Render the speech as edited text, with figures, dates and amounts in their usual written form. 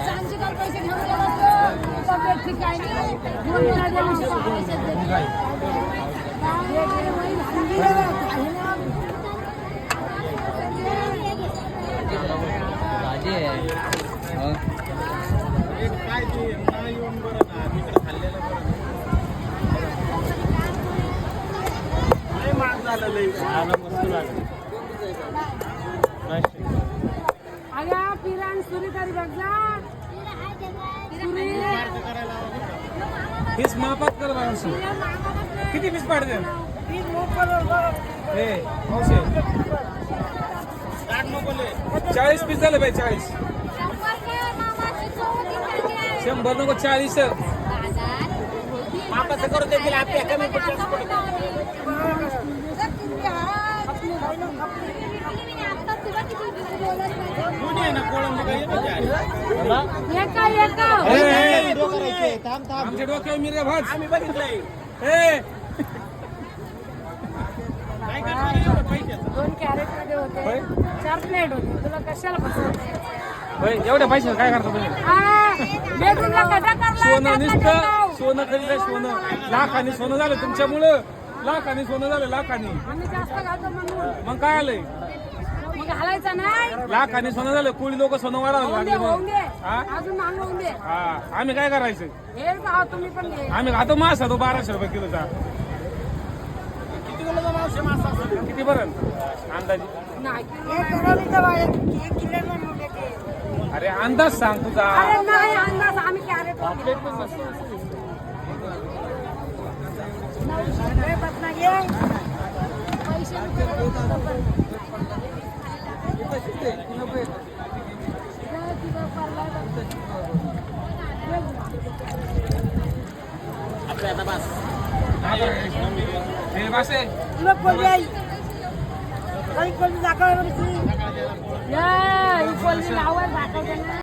सांगची काल पैसे घेऊन गेलो तब्येत ठीक आहे नाही दोन आया पिरान सुरी करी बघा पीस मापात कर माणूस किती पीस पाडते हे मावशे 40 पीस झाले बाई 40 100 नको 40 मापाचं करू देतील आपल्या कमी आमच्या डोक्यावर मिरे भाज आम्ही बघितलंय दोन कॅरेट मध्ये होते 4 प्लेट होते तुला कशाला पसंत एवढ्या पैसे काय करता तुम्ही सोनं नुसतं सोनं खरीद सोनं लाखांनी सोनं झालं तुमच्यामुळं लाखांनी सोनं झालं लाखांनी आम्ही जास्त घालतो म्हणून मग काय आलंय मग घालायचं नाही लाखांनी सोनं झालं कुळी लोक सोनं वाढावं लागले होऊन मग दे हा अजून महाग होऊन दे हा आम्ही काय करायचं हे खावा तुम्ही पण घे आम्ही खातो मासा तो 1200 रुपये किलोचा किती बरं अंदाजे नाही अरे अंदाज सांग तुझा अरे नाही अंदाज आम्ही कॅरेट हे मासे तुला कोणी आई काही कोणी दाखव या ही कोणी लावायला दाखवते ना